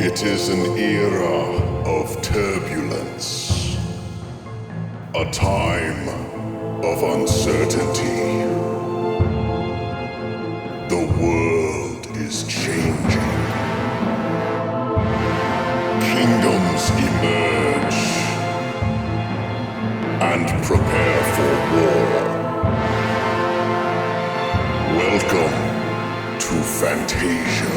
It is an era of turbulence, a time of uncertainty. The world is changing. Kingdoms emerge and prepare for war. Welcome to Fantasia.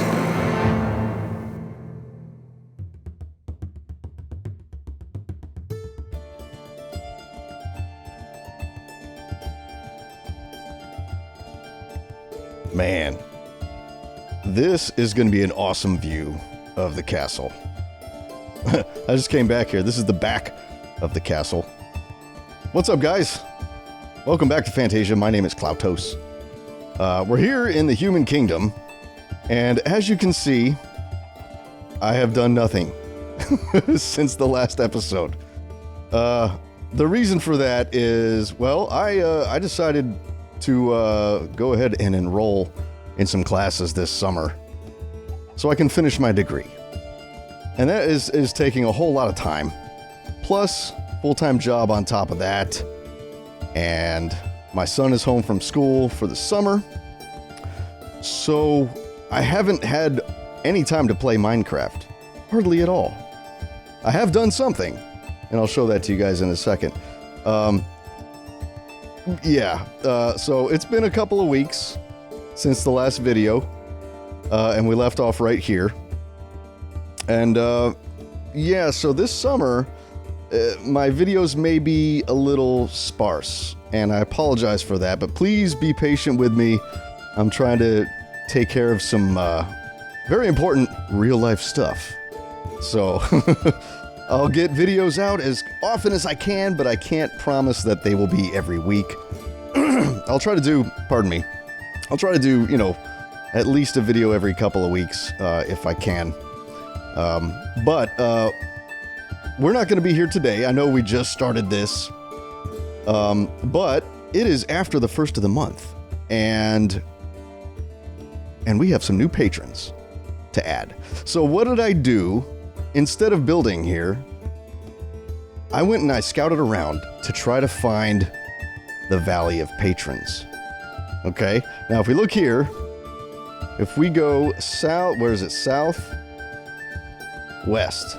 Man, this is going to be an awesome view of the castle. I just came back here. This is the back of the castle. What's up, guys? Welcome back to Fantasia. My name is Klautos. We're here in the human kingdom, and as you can see, I have done nothing since the last episode. The reason for that is, well, I decided to go ahead and enroll in some classes this summer so I can finish my degree. And that is taking a whole lot of time, plus full-time job on top of that. And my son is home from school for the summer, so I haven't had any time to play Minecraft, hardly at all. I have done something, and I'll show that to you guys in a second. So it's been a couple of weeks since the last video, and we left off right here. And so this summer, my videos may be a little sparse, and I apologize for that, but please be patient with me. I'm trying to take care of some very important real-life stuff. So I'll get videos out as often as I can, but I can't promise that they will be every week. I'll try to do, at least a video every couple of weeks, if I can. But we're not going to be here today. I know we just started this, but it is after the first of the month, and we have some new patrons to add. So what did I do? Instead of building here, I went and I scouted around to try to find the Valley of Patrons. Okay, now if we look here, if we go south, where is it? South? West.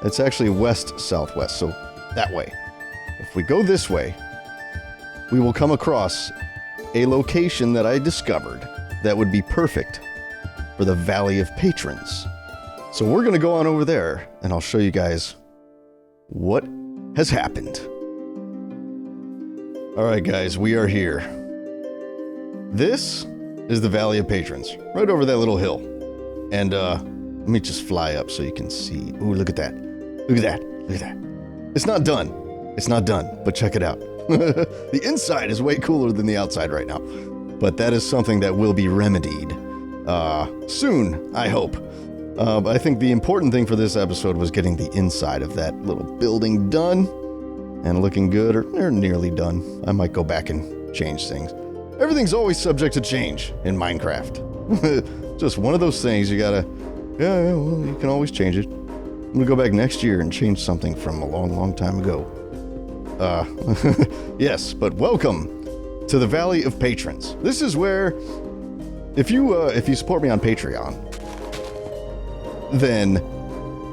It's actually west-southwest, so that way. If we go this way, we will come across a location that I discovered that would be perfect for the Valley of Patrons. So we're going to go on over there, and I'll show you guys what has happened. Alright guys, we are here. This is the Valley of Patrons, right over that little hill. And let me just fly up so you can see. Ooh, look at that. Look at that. Look at that. It's not done. It's not done, but check it out. The inside is way cooler than the outside right now. But that is something that will be remedied soon, I hope. But I think the important thing for this episode was getting the inside of that little building done and looking good, or nearly done. I might go back and change things. Everything's always subject to change in Minecraft. Just one of those things you gotta, well, you can always change it. I'm gonna go back next year and change something from a long, long time ago. Yes, but welcome to the Valley of Patrons. This is where, if you support me on Patreon, then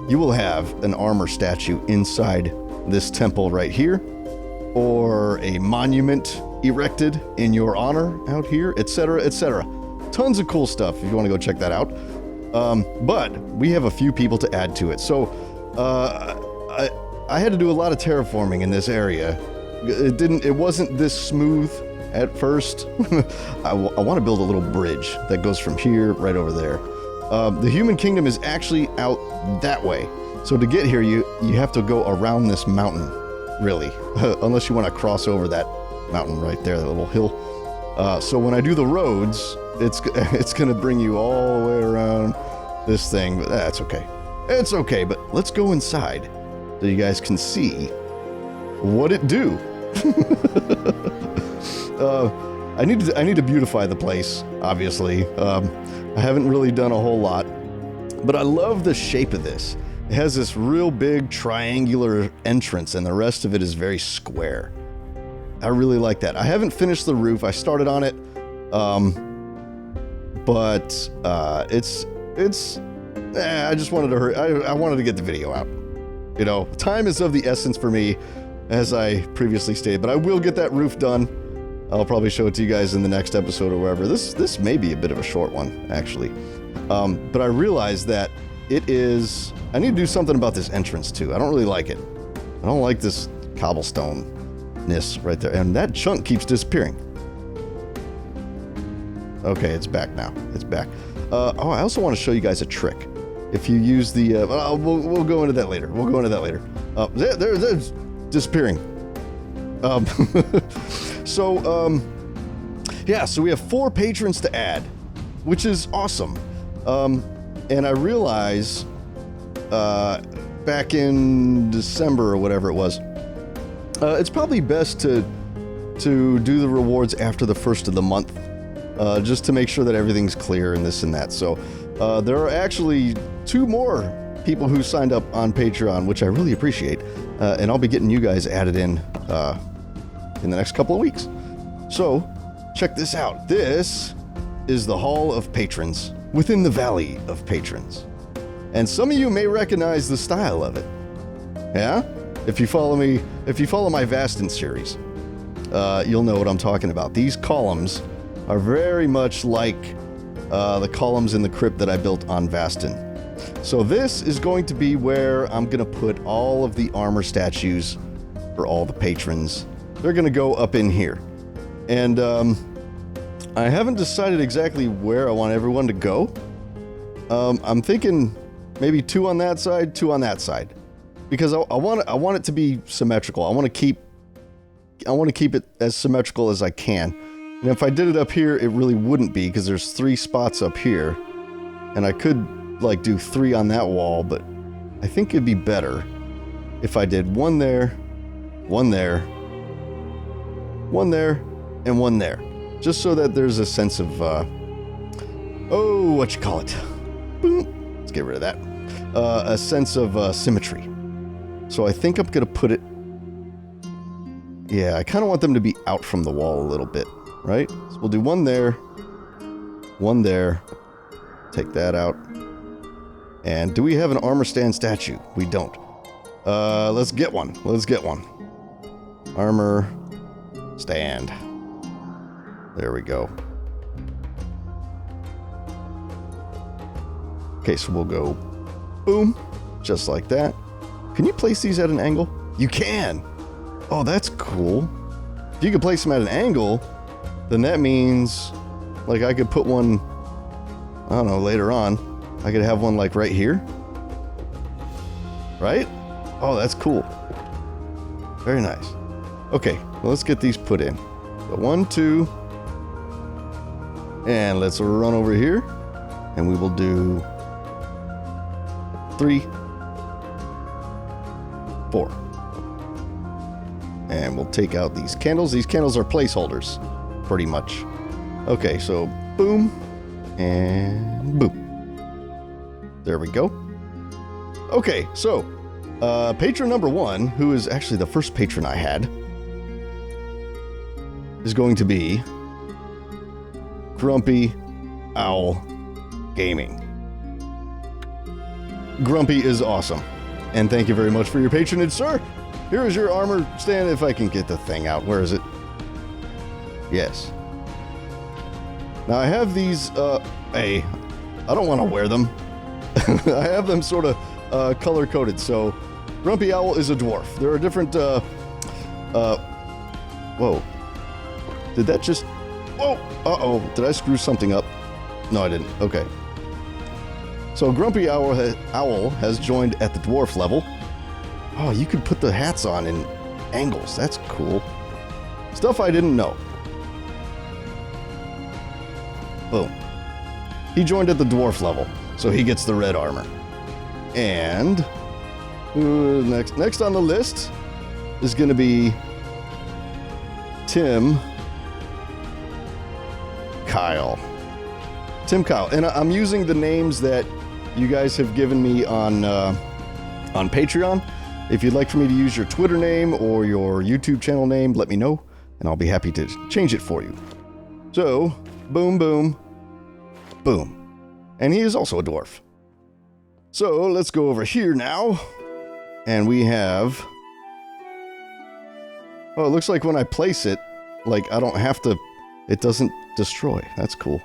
you will have an armor statue inside this temple right here, or a monument erected in your honor out here, etc., etc. Tons of cool stuff if you want to go check that out. But we have a few people to add to it. So I had to do a lot of terraforming in this area. It wasn't this smooth at first. I want to build a little bridge that goes from here right over there. The human kingdom is actually out that way. So to get here, you have to go around this mountain, really, unless you want to cross over that mountain right there, that little hill. So when I do the roads, it's going to bring you all the way around this thing, but that's okay. It's okay, but let's go inside so you guys can see what it do. I need to beautify the place, obviously. I haven't really done a whole lot. But I love the shape of this. It has this real big triangular entrance, and the rest of it is very square. I really like that. I haven't finished the roof. I started on it, but I just wanted to hurry. I wanted to get the video out. You know, time is of the essence for me, as I previously stated. But I will get that roof done. I'll probably show it to you guys in the next episode or wherever. This may be a bit of a short one, actually. But I realized that it is... I need to do something about this entrance, too. I don't really like it. I don't like this cobblestone-ness right there. And that chunk keeps disappearing. Okay, it's back now. It's back. Oh, I also want to show you guys a trick. If you use the... we'll go into that later. We'll go into that later. There's disappearing. Yeah, so we have 4 patrons to add, which is awesome. And I realize back in December or whatever it was, it's probably best to do the rewards after the first of the month, just to make sure that everything's clear and this and that. So there are actually 2 more people who signed up on Patreon, which I really appreciate, and I'll be getting you guys added in the next couple of weeks. So check this out. This is the Hall of Patrons within the Valley of Patrons. And some of you may recognize the style of it. Yeah? If you follow my Vasten series, you'll know what I'm talking about. These columns are very much like the columns in the crypt that I built on Vasten. So this is going to be where I'm going to put all of the armor statues for all the patrons. They're going to go up in here. And I haven't decided exactly where I want everyone to go. I'm thinking maybe 2 on that side, 2 on that side, because I want it to be symmetrical. I want to keep it as symmetrical as I can. And if I did it up here, it really wouldn't be, because there's 3 spots up here, and I could like do 3 on that wall, but I think it'd be better if I did 1 there, 1 there, 1 there, and 1 there. Just so that there's a sense of, what you call it? Boom. Let's get rid of that. A sense of symmetry. So I think I'm going to put it... Yeah, I kind of want them to be out from the wall a little bit, right? So we'll do 1 there, 1 there. Take that out. And do we have an armor stand statue? We don't. Let's get one. Let's get one. Armor stand. There we go. Okay, so we'll go boom, just like that. Can you place these at an angle? You can! Oh, that's cool. If you can place them at an angle, then that means, like, I could put one, I don't know, later on. I could have one, like, right here. Right? Oh, that's cool. Very nice. Okay, well, let's get these put in. So 1, 2... And let's run over here, and we will do 3, 4. And we'll take out these candles. These candles are placeholders, pretty much. Okay, so boom, and boom. There we go. Okay, so patron number 1, who is actually the first patron I had, is going to be Grumpy Owl Gaming. Grumpy is awesome. And thank you very much for your patronage, sir. Here is your armor stand, if I can get the thing out. Where is it? Yes. Now I have these, I don't want to wear them. I have them sort of color-coded. So Grumpy Owl is a dwarf. There are different, whoa. Did that just... Whoa! Uh-oh. Did I screw something up? No, I didn't. Okay. So Grumpy Owl has joined at the dwarf level. Oh, you can put the hats on in angles. That's cool. Stuff I didn't know. Boom. He joined at the dwarf level, so he gets the red armor. And next on the list is going to be Tim Kyle. And I'm using the names that you guys have given me on Patreon. If you'd like for me to use your Twitter name or your YouTube channel name, let me know, and I'll be happy to change it for you. So, boom, boom, boom. And he is also a dwarf. So, let's go over here now. And we have... Oh, it looks like when I place it, like, I don't have to... It doesn't destroy. That's cool.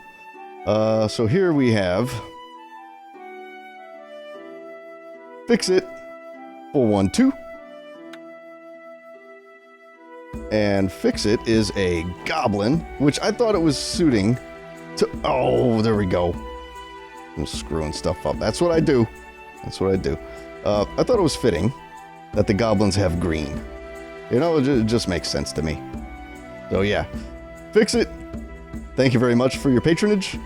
So here we have... Fix it. 412. And Fix It is a goblin, which I thought it was suiting to... Oh, there we go. I'm screwing stuff up. That's what I do. That's what I do. I thought it was fitting that the goblins have green. You know, it just makes sense to me. So yeah, Fix It. Thank you very much for your patronage.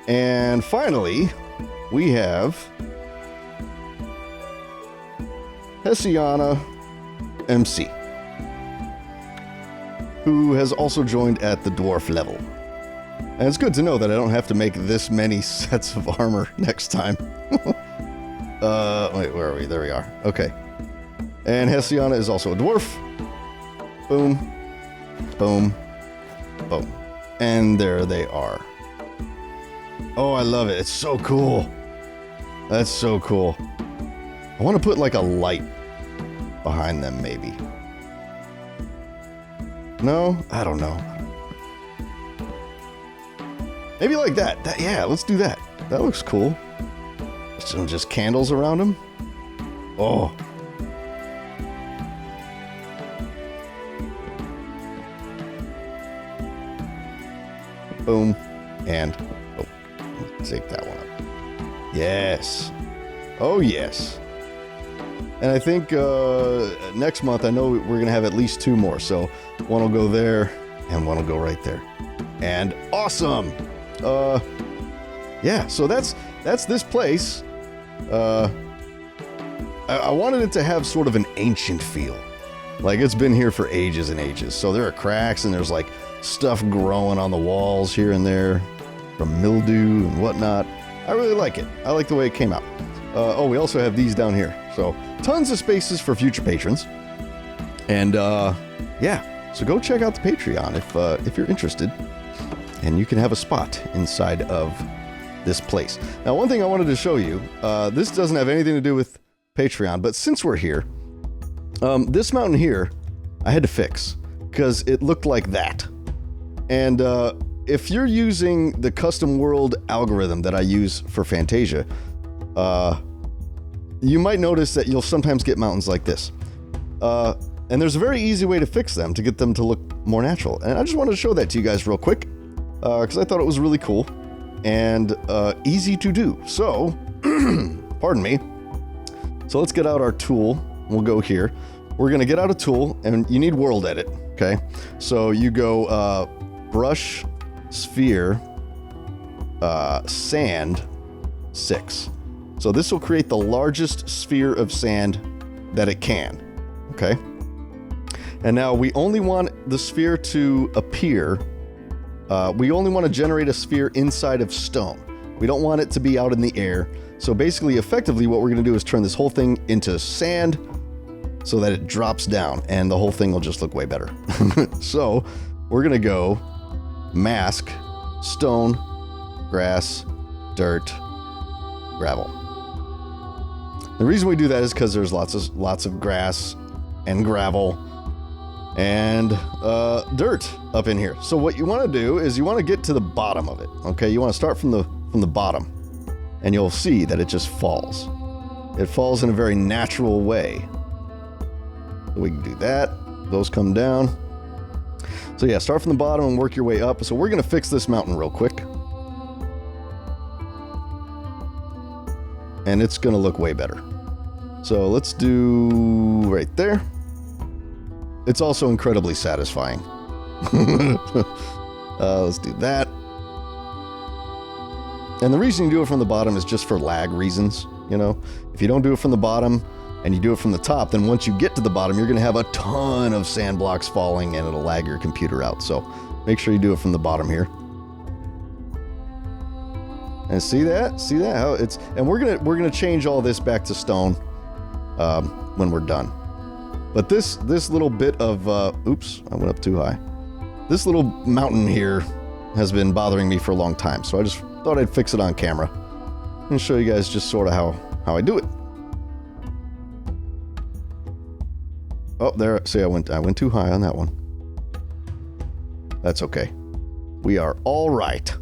And finally, we have Hessiana MC, who has also joined at the dwarf level. And it's good to know that I don't have to make this many sets of armor next time. Wait, where are we? There we are. Okay. And Hessiana is also a dwarf. Boom. Boom. Boom. And there they are. Oh, I love it. It's so cool. That's so cool. I want to put like a light behind them, maybe. No? I don't know. Maybe like that. Yeah, let's do that. That looks cool. Some just candles around them. Oh. Boom. And, oh, take that one up. Yes. Oh, yes. And I think next month, I know we're going to have at least 2 more. So one will go there and one will go right there. And awesome. Yeah, so that's this place. I wanted it to have sort of an ancient feel. Like it's been here for ages and ages. So there are cracks and there's like stuff growing on the walls here and there from mildew and whatnot. I really like it. I like the way it came out. Oh, we also have these down here. So tons of spaces for future patrons. And yeah, so go check out the Patreon if you're interested. And you can have a spot inside of this place. Now, one thing I wanted to show you, this doesn't have anything to do with Patreon, but since we're here, this mountain here, I had to fix because it looked like that. And if you're using the custom world algorithm that I use for Fantasia, you might notice that you'll sometimes get mountains like this. And there's a very easy way to fix them to get them to look more natural. And I just wanted to show that to you guys real quick because I thought it was really cool and easy to do. So, pardon me. So let's get out our tool. We'll go here. We're going to get out a tool, and you need world edit, okay? So you go brush, sphere, sand, 6. So this will create the largest sphere of sand that it can, okay? And now we only want the sphere to appear. We only want to generate a sphere inside of stone. We don't want it to be out in the air. So basically, effectively, what we're going to do is turn this whole thing into sand so that it drops down and the whole thing will just look way better. So we're going to go mask, stone, grass, dirt, gravel. The reason we do that is because there's lots of grass and gravel and dirt up in here. So what you want to do is you want to get to the bottom of it. Okay, you want to start from the bottom, and you'll see that it just falls. It falls in a very natural way. So we can do that. Those come down. So yeah, start from the bottom and work your way up. So we're going to fix this mountain real quick. And it's going to look way better. So let's do right there. It's also incredibly satisfying. Let's do that. And the reason you do it from the bottom is just for lag reasons. You know, if you don't do it from the bottom and you do it from the top, then once you get to the bottom, you're going to have a ton of sand blocks falling and it'll lag your computer out. So make sure you do it from the bottom here. And see that? See that? How it's, and we're gonna change all this back to stone when we're done. But this little bit of oops, I went up too high. This little mountain here has been bothering me for a long time, so I just thought I'd fix it on camera and show you guys just sort of how I do it. Oh, there. See, I went too high on that one. That's okay. We are all right.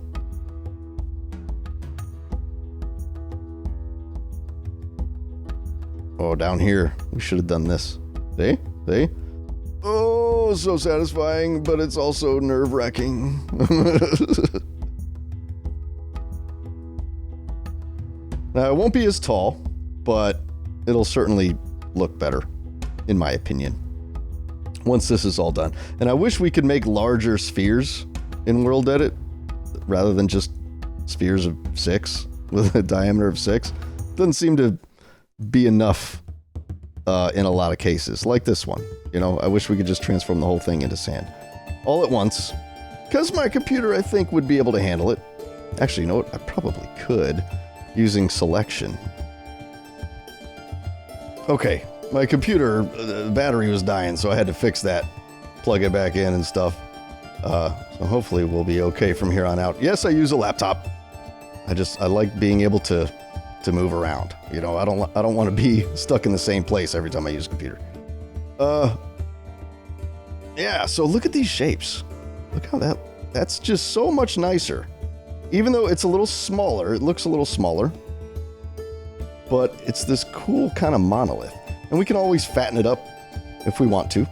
Oh, down here, we should have done this. See? See? Oh, so satisfying, but it's also nerve-wracking. Now, it won't be as tall, but it'll certainly look better, in my opinion, once this is all done. And I wish we could make larger spheres in World Edit, rather than just spheres of 6 with a diameter of 6. Doesn't seem to be enough in a lot of cases, like this one. You know, I wish we could just transform the whole thing into sand all at once, because my computer, I think, would be able to handle it. Actually, you know what? I probably could, using selection. Okay, my computer, the battery was dying, so I had to fix that, plug it back in and stuff. So hopefully we'll be okay from here on out. Yes, I use a laptop. I like being able to move around. You know, I don't want to be stuck in the same place every time I use a computer. Yeah, so look at these shapes. Look how that's just so much nicer. Even though it's a little smaller, it looks a little smaller, but it's this cool kind of monolith. And we can always fatten it up if we want to,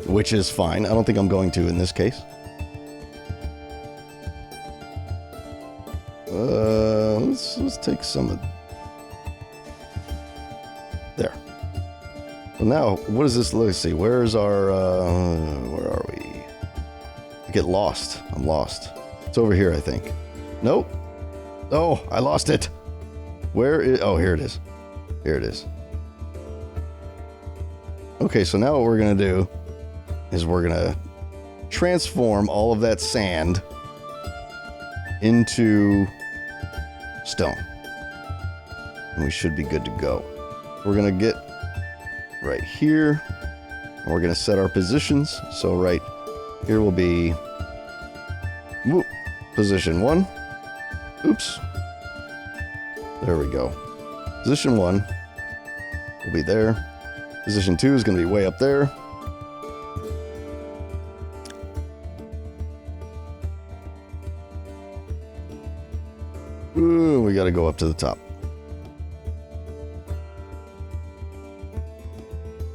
which is fine. I don't think I'm going to in this case. Let's take some of... There. Well, now, what is this? Let's see. Where's our... where are we? I get lost. I'm lost. It's over here, I think. Nope. Oh, I lost it. Where is... Oh, here it is. Here it is. Okay, so now what we're going to do is we're going to transform all of that sand into stone. And we should be good to go. We're going to get right here, and we're going to set our positions. So right here will be position 1. Oops. There we go. Position 1 will be there. Position 2 is going to be way up there. Ooh, we got to go up to the top.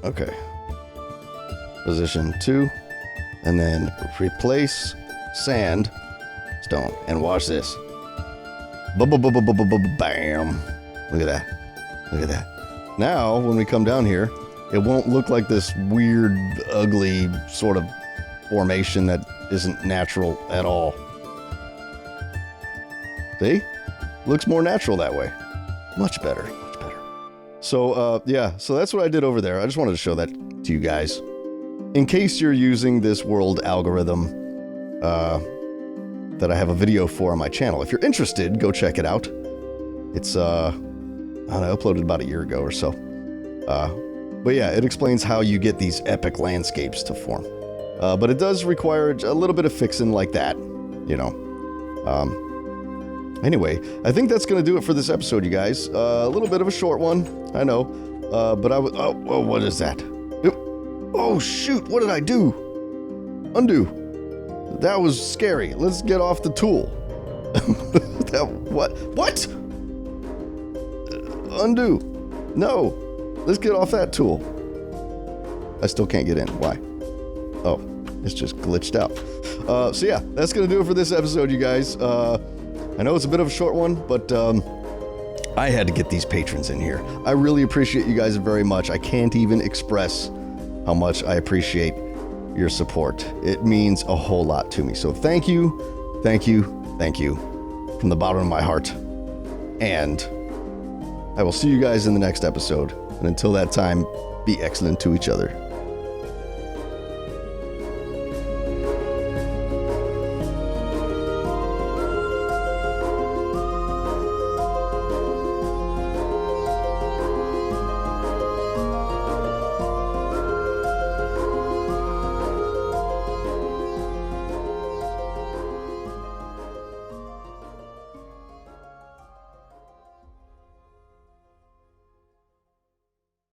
Okay. Position 2. And then replace sand, stone. And watch this. Bam. Look at that. Look at that. Now, when we come down here, it won't look like this weird, ugly sort of formation that isn't natural at all. See? Looks more natural that way. Much better. Much better. So, yeah. So that's what I did over there. I just wanted to show that to you guys. In case you're using this world algorithm that I have a video for on my channel. If you're interested, go check it out. It's, I don't know, uploaded about a year ago or so. But yeah, it explains how you get these epic landscapes to form. But it does require a little bit of fixing like that, you know. Anyway, I think that's going to do it for this episode, you guys. A little bit of a short one, I know. But I would... Oh, what is that? Oh, shoot, what did I do? Undo. That was scary. Let's get off the tool. What? Undo. No. Let's get off that tool. I still can't get in. Why? Oh, it's just glitched out. So yeah, that's going to do it for this episode, you guys. I know it's a bit of a short one, but I had to get these patrons in here. I really appreciate you guys very much. I can't even express how much I appreciate your support. It means a whole lot to me. So thank you, thank you, thank you from the bottom of my heart. And I will see you guys in the next episode. And until that time, be excellent to each other.